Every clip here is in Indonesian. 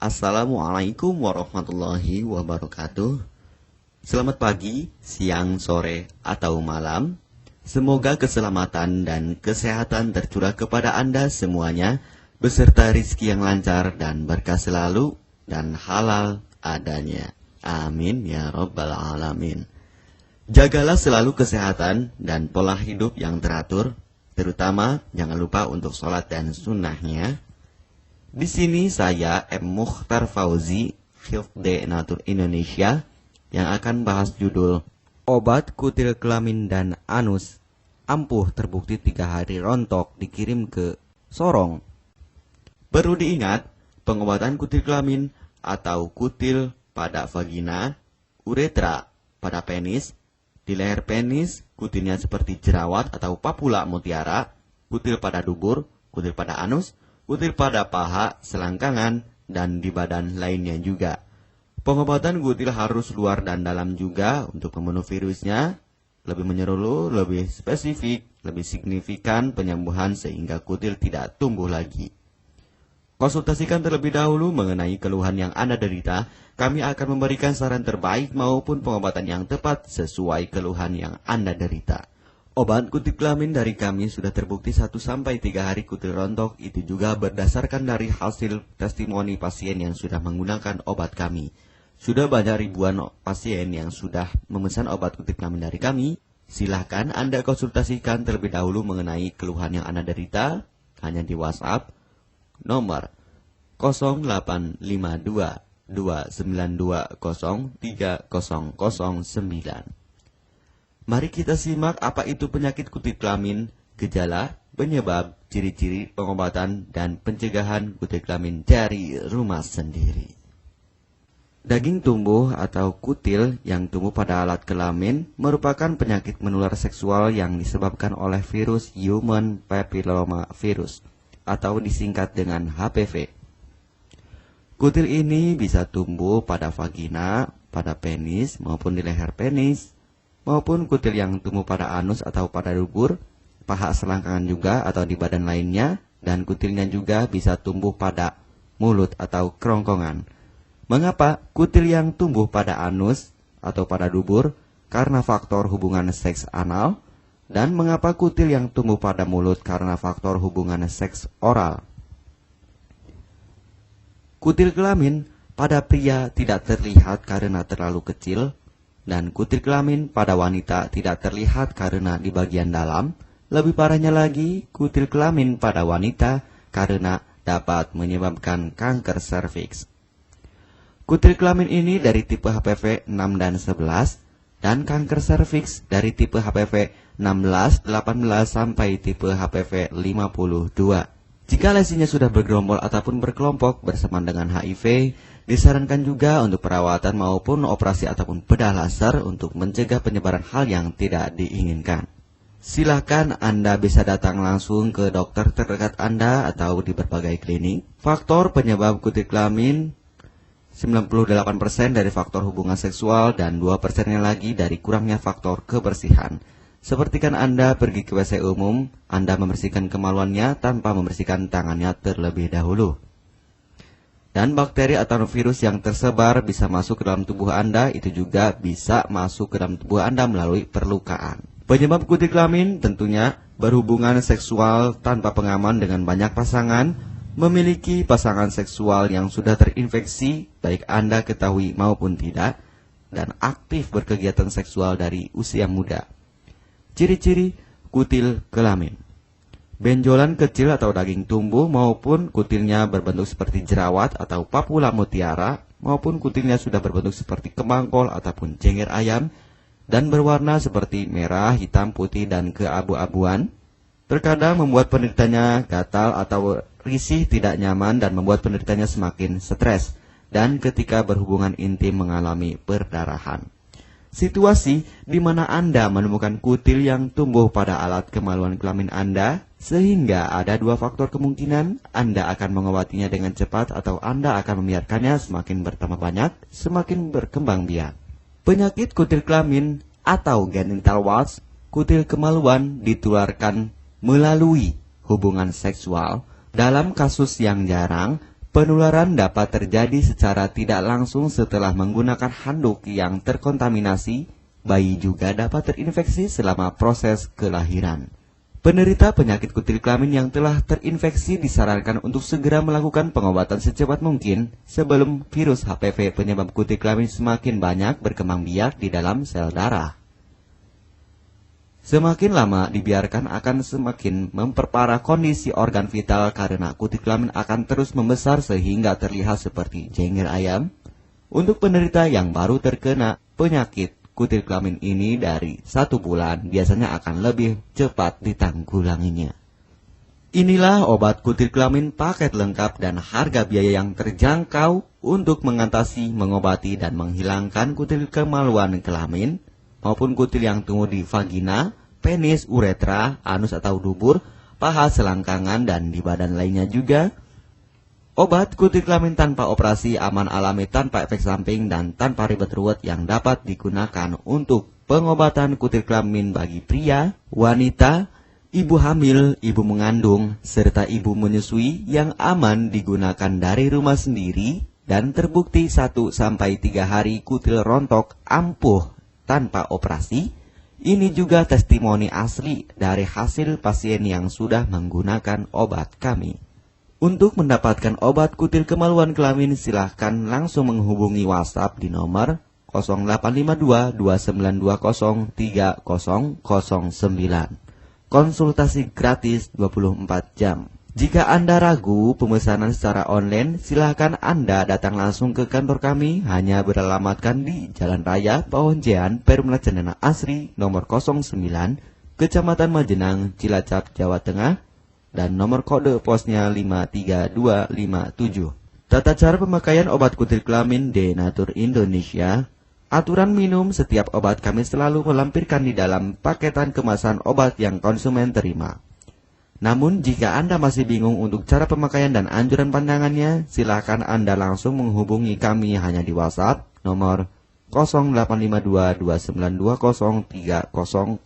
Assalamualaikum warahmatullahi wabarakatuh. Selamat pagi, siang, sore, atau malam. Semoga keselamatan dan kesehatan tercurah kepada Anda semuanya, beserta rizki yang lancar dan berkah selalu dan halal adanya. Amin ya rabbal alamin. Jagalah selalu kesehatan dan pola hidup yang teratur, terutama jangan lupa untuk sholat dan sunnahnya. Di sini saya M. Mukhtar Fauzi, Hifdz Natur Indonesia, yang akan bahas judul Obat Kutil Kelamin dan Anus ampuh terbukti 3 hari rontok dikirim ke Sorong. Perlu diingat, pengobatan kutil kelamin atau kutil pada vagina, uretra pada penis, di leher penis, kutilnya seperti jerawat atau papula mutiara, kutil pada dubur, kutil pada anus, kutil pada paha, selangkangan, dan di badan lainnya juga. Pengobatan kutil harus luar dan dalam juga untuk membunuh virusnya, lebih menyeluruh, lebih spesifik, lebih signifikan penyembuhan sehingga kutil tidak tumbuh lagi. Konsultasikan terlebih dahulu mengenai keluhan yang Anda derita, kami akan memberikan saran terbaik maupun pengobatan yang tepat sesuai keluhan yang Anda derita. Obat kutil kelamin dari kami sudah terbukti 1-3 hari kutil rontok, itu juga berdasarkan dari hasil testimoni pasien yang sudah menggunakan obat kami. Sudah banyak ribuan pasien yang sudah memesan obat kutil kelamin dari kami. Silahkan Anda konsultasikan terlebih dahulu mengenai keluhan yang Anda derita, hanya di WhatsApp nomor 0852 292 0309. Mari kita simak apa itu penyakit kutil kelamin, gejala, penyebab, ciri-ciri, pengobatan, dan pencegahan kutil kelamin dari rumah sendiri. Daging tumbuh atau kutil yang tumbuh pada alat kelamin merupakan penyakit menular seksual yang disebabkan oleh virus Human Papilloma Virus atau disingkat dengan HPV. Kutil ini bisa tumbuh pada vagina, pada penis, maupun di leher penis, maupun kutil yang tumbuh pada anus atau pada dubur, paha selangkangan juga atau di badan lainnya, dan kutilnya juga bisa tumbuh pada mulut atau kerongkongan. Mengapa kutil yang tumbuh pada anus atau pada dubur? Karena faktor hubungan seks anal. Dan mengapa kutil yang tumbuh pada mulut? Karena faktor hubungan seks oral. Kutil kelamin pada pria tidak terlihat karena terlalu kecil, dan kutil kelamin pada wanita tidak terlihat karena di bagian dalam. Lebih parahnya lagi, kutil kelamin pada wanita karena dapat menyebabkan kanker serviks. Kutil kelamin ini dari tipe HPV 6 dan 11, dan kanker serviks dari tipe HPV 16, 18 sampai tipe HPV 52. Jika lesinya sudah bergerombol ataupun berkelompok bersamaan dengan HIV, disarankan juga untuk perawatan maupun operasi ataupun bedah laser untuk mencegah penyebaran hal yang tidak diinginkan. Silakan Anda bisa datang langsung ke dokter terdekat Anda atau di berbagai klinik. Faktor penyebab kutil kelamin 98% dari faktor hubungan seksual dan 2%-nya lagi dari kurangnya faktor kebersihan. Sepertikan Anda pergi ke WC umum, Anda membersihkan kemaluannya tanpa membersihkan tangannya terlebih dahulu. Dan bakteri atau virus yang tersebar bisa masuk ke dalam tubuh Anda, itu juga bisa masuk ke dalam tubuh Anda melalui perlukaan. Penyebab kutil kelamin tentunya berhubungan seksual tanpa pengaman dengan banyak pasangan, memiliki pasangan seksual yang sudah terinfeksi, baik Anda ketahui maupun tidak, dan aktif berkegiatan seksual dari usia muda. Ciri-ciri kutil kelamin: benjolan kecil atau daging tumbuh maupun kutilnya berbentuk seperti jerawat atau papula mutiara, maupun kutilnya sudah berbentuk seperti kembang kol ataupun cengir ayam dan berwarna seperti merah, hitam, putih, dan keabu-abuan. Terkadang membuat penderitanya gatal atau risih, tidak nyaman, dan membuat penderitanya semakin stres, dan ketika berhubungan intim mengalami perdarahan. Situasi di mana Anda menemukan kutil yang tumbuh pada alat kemaluan kelamin Anda, sehingga ada 2 faktor kemungkinan: Anda akan mengobatinya dengan cepat atau Anda akan membiarkannya semakin bertambah banyak, semakin berkembang biak. Penyakit kutil kelamin atau genital warts, kutil kemaluan, ditularkan melalui hubungan seksual. Dalam kasus yang jarang, Penularan dapat terjadi secara tidak langsung setelah menggunakan handuk yang terkontaminasi. Bayi juga dapat terinfeksi selama proses kelahiran. Penderita penyakit kutil kelamin yang telah terinfeksi disarankan untuk segera melakukan pengobatan secepat mungkin sebelum virus HPV penyebab kutil kelamin semakin banyak berkembang biak di dalam sel darah. Semakin lama dibiarkan akan semakin memperparah kondisi organ vital karena kutil kelamin akan terus membesar sehingga terlihat seperti jengger ayam. Untuk penderita yang baru terkena penyakit kutil kelamin ini dari 1 bulan biasanya akan lebih cepat ditanggulanginya. Inilah obat kutil kelamin paket lengkap dan harga biaya yang terjangkau untuk mengatasi, mengobati, dan menghilangkan kutil kemaluan kelamin maupun kutil yang tumbuh di vagina, penis, uretra, anus atau dubur, paha, selangkangan, dan di badan lainnya juga. Obat kutil kelamin tanpa operasi, aman alami, tanpa efek samping, dan tanpa ribet ruwet yang dapat digunakan untuk pengobatan kutil kelamin bagi pria, wanita, ibu hamil, ibu mengandung, serta ibu menyusui yang aman digunakan dari rumah sendiri dan terbukti 1-3 hari kutil rontok ampuh tanpa operasi. Ini juga testimoni asli dari hasil pasien yang sudah menggunakan obat kami. Untuk mendapatkan obat kutil kemaluan kelamin, silahkan langsung menghubungi WhatsApp di nomor 0852 2920 3009. Konsultasi gratis 24 jam. Jika Anda ragu pemesanan secara online, silahkan Anda datang langsung ke kantor kami, hanya beralamatkan di Jalan Raya Pahonjean, Perumna Cendana Asri, nomor 09, Kecamatan Majenang, Cilacap, Jawa Tengah, dan nomor kode posnya 53257. Tata cara pemakaian obat kutil kelamin Denatur Indonesia. Aturan minum setiap obat kami selalu melampirkan di dalam paketan kemasan obat yang konsumen terima. Namun, jika Anda masih bingung untuk cara pemakaian dan anjuran pandangannya, silakan Anda langsung menghubungi kami hanya di WhatsApp nomor 0852 2920 3009.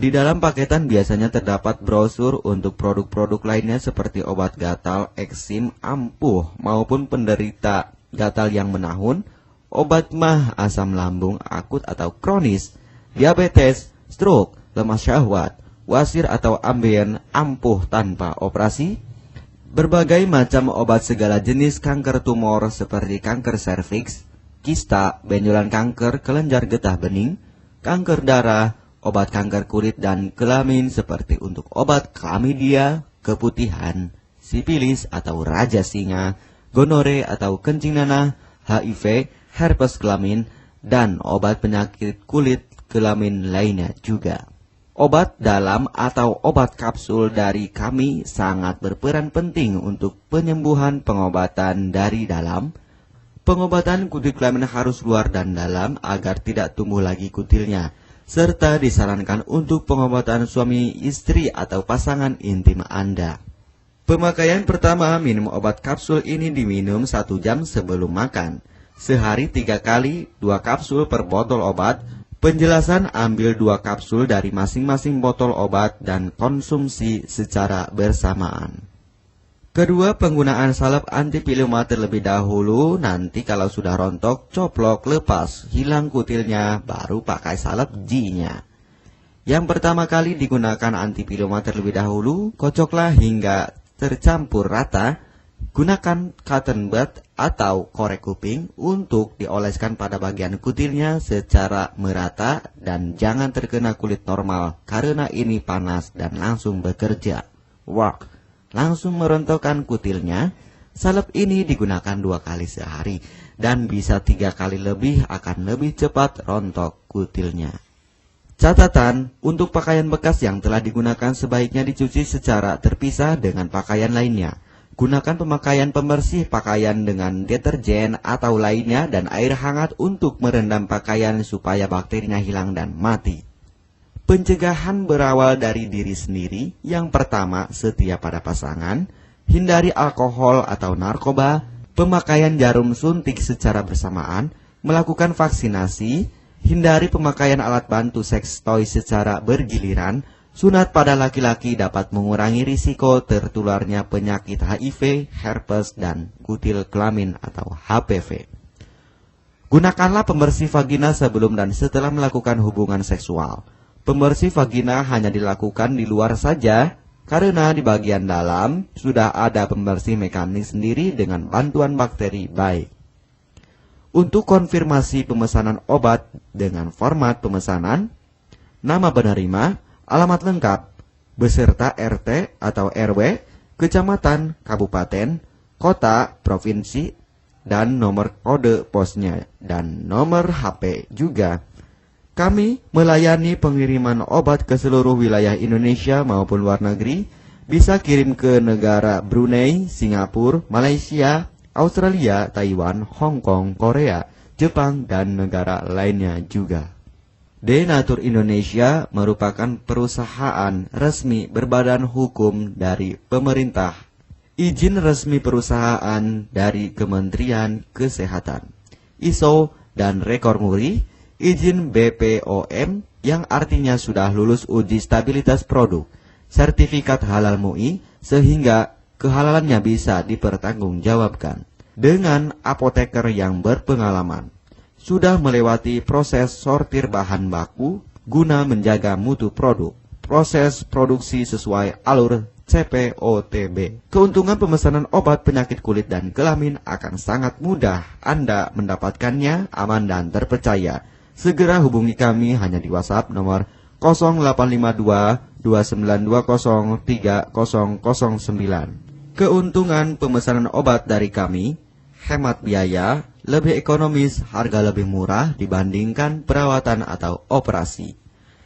Di dalam paketan biasanya terdapat brosur untuk produk-produk lainnya seperti obat gatal, eksim, ampuh, maupun penderita gatal yang menahun, obat mah, asam lambung akut atau kronis, diabetes, stroke, lemah syahwat, wasir atau ambien ampuh tanpa operasi, berbagai macam obat segala jenis kanker tumor seperti kanker serviks, kista, benjolan kanker, kelenjar getah bening, kanker darah, obat kanker kulit dan kelamin seperti untuk obat klamidia, keputihan, sipilis atau raja singa, gonore atau kencing nanah, HIV, herpes kelamin, dan obat penyakit kulit kelamin lainnya juga. Obat dalam atau obat kapsul dari kami sangat berperan penting untuk penyembuhan pengobatan dari dalam. Pengobatan kutil kelamin harus luar dan dalam agar tidak tumbuh lagi kutilnya, serta disarankan untuk pengobatan suami istri atau pasangan intim Anda. Pemakaian pertama, minum obat kapsul ini diminum 1 jam sebelum makan. Sehari 3 kali, 2 kapsul per botol obat. Penjelasan, ambil 2 kapsul dari masing-masing botol obat dan konsumsi secara bersamaan. Kedua, penggunaan salep antipiluma terlebih dahulu, nanti kalau sudah rontok, coplok, lepas, hilang kutilnya, baru pakai salep G-nya. Yang pertama kali digunakan antipiluma terlebih dahulu, kocoklah hingga tercampur rata. Gunakan cotton bud atau korek kuping untuk dioleskan pada bagian kutilnya secara merata dan jangan terkena kulit normal karena ini panas dan langsung bekerja. Langsung merontokkan kutilnya. Salep ini digunakan 2 kali sehari dan bisa 3 kali lebih akan lebih cepat rontok kutilnya. Catatan, untuk pakaian bekas yang telah digunakan sebaiknya dicuci secara terpisah dengan pakaian lainnya. Gunakan pemakaian pembersih pakaian dengan deterjen atau lainnya dan air hangat untuk merendam pakaian supaya bakterinya hilang dan mati. Pencegahan berawal dari diri sendiri. Yang pertama, setia pada pasangan, hindari alkohol atau narkoba, pemakaian jarum suntik secara bersamaan, melakukan vaksinasi, hindari pemakaian alat bantu seks toy secara bergiliran, Sunat pada laki-laki dapat mengurangi risiko tertularnya penyakit HIV, herpes, dan kutil kelamin atau HPV. Gunakanlah pembersih vagina sebelum dan setelah melakukan hubungan seksual. Pembersih vagina hanya dilakukan di luar saja, karena di bagian dalam sudah ada pembersih mekanik sendiri dengan bantuan bakteri baik. Untuk konfirmasi pemesanan obat dengan format pemesanan, nama penerima, alamat lengkap, beserta RT atau RW, kecamatan, kabupaten, kota, provinsi, dan nomor kode posnya, dan nomor HP juga. Kami melayani pengiriman obat ke seluruh wilayah Indonesia maupun luar negeri, bisa kirim ke negara Brunei, Singapura, Malaysia, Australia, Taiwan, Hong Kong, Korea, Jepang, dan negara lainnya juga. Denatur Indonesia merupakan perusahaan resmi berbadan hukum dari pemerintah. Izin resmi perusahaan dari Kementerian Kesehatan, ISO dan rekor muri, izin BPOM yang artinya sudah lulus uji stabilitas produk, sertifikat halal MUI sehingga kehalalannya bisa dipertanggungjawabkan, dengan apoteker yang berpengalaman, sudah melewati proses sortir bahan baku guna menjaga mutu produk, proses produksi sesuai alur CPOTB. Keuntungan pemesanan obat penyakit kulit dan kelamin akan sangat mudah. Anda mendapatkannya aman dan terpercaya. Segera hubungi kami hanya di WhatsApp nomor 0852 2920 3009. Keuntungan pemesanan obat dari kami, hemat biaya, lebih ekonomis, harga lebih murah dibandingkan perawatan atau operasi.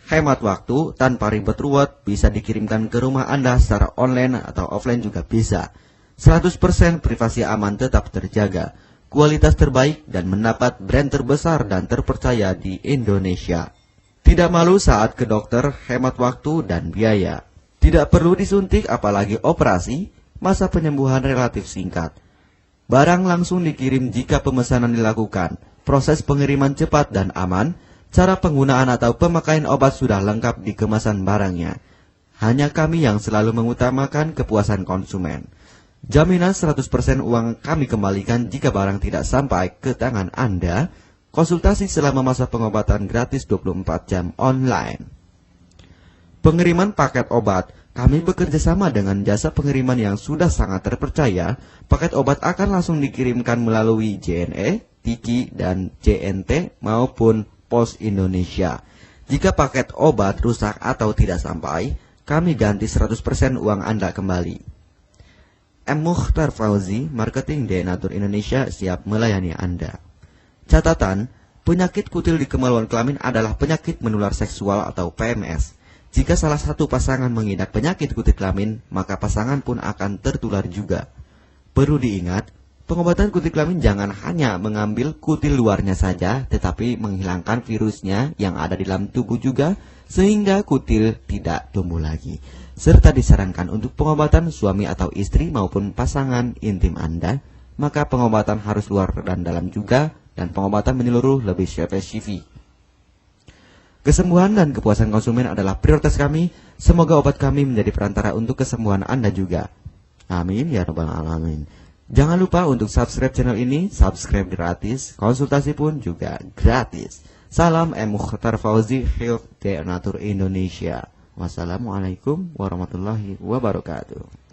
Hemat waktu, tanpa ribet ruwet, bisa dikirimkan ke rumah Anda secara online atau offline juga bisa. 100% privasi aman tetap terjaga, kualitas terbaik dan mendapat brand terbesar dan terpercaya di Indonesia. Tidak malu saat ke dokter, hemat waktu dan biaya. Tidak perlu disuntik apalagi operasi, masa penyembuhan relatif singkat. Barang langsung dikirim jika pemesanan dilakukan, proses pengiriman cepat dan aman. Cara penggunaan atau pemakaian obat sudah lengkap di kemasan barangnya. Hanya kami yang selalu mengutamakan kepuasan konsumen. Jaminan 100% uang kami kembalikan jika barang tidak sampai ke tangan Anda. Konsultasi selama masa pengobatan gratis 24 jam online. Pengiriman paket obat. Kami bekerja sama dengan jasa pengiriman yang sudah sangat terpercaya. Paket obat akan langsung dikirimkan melalui JNE, Tiki, dan JNT maupun Pos Indonesia. Jika paket obat rusak atau tidak sampai, kami ganti 100% uang Anda kembali. M. Mukhtar Fauzi, Marketing Denatur Indonesia, siap melayani Anda. Catatan, penyakit kutil di kemaluan kelamin adalah penyakit menular seksual atau PMS. Jika salah satu pasangan mengidap penyakit kutil kelamin, maka pasangan pun akan tertular juga. Perlu diingat, pengobatan kutil kelamin jangan hanya mengambil kutil luarnya saja, tetapi menghilangkan virusnya yang ada di dalam tubuh juga, sehingga kutil tidak tumbuh lagi. Serta disarankan untuk pengobatan suami atau istri maupun pasangan intim Anda, maka pengobatan harus luar dan dalam juga, dan pengobatan menyeluruh lebih spesifik. Kesembuhan dan kepuasan konsumen adalah prioritas kami. Semoga obat kami menjadi perantara untuk kesembuhan Anda juga. Amin ya rabbal alamin. Jangan lupa untuk subscribe channel ini, subscribe gratis, konsultasi pun juga gratis. Salam M. Mukhtar Fauzi, Health Denatur Indonesia. Wassalamualaikum warahmatullahi wabarakatuh.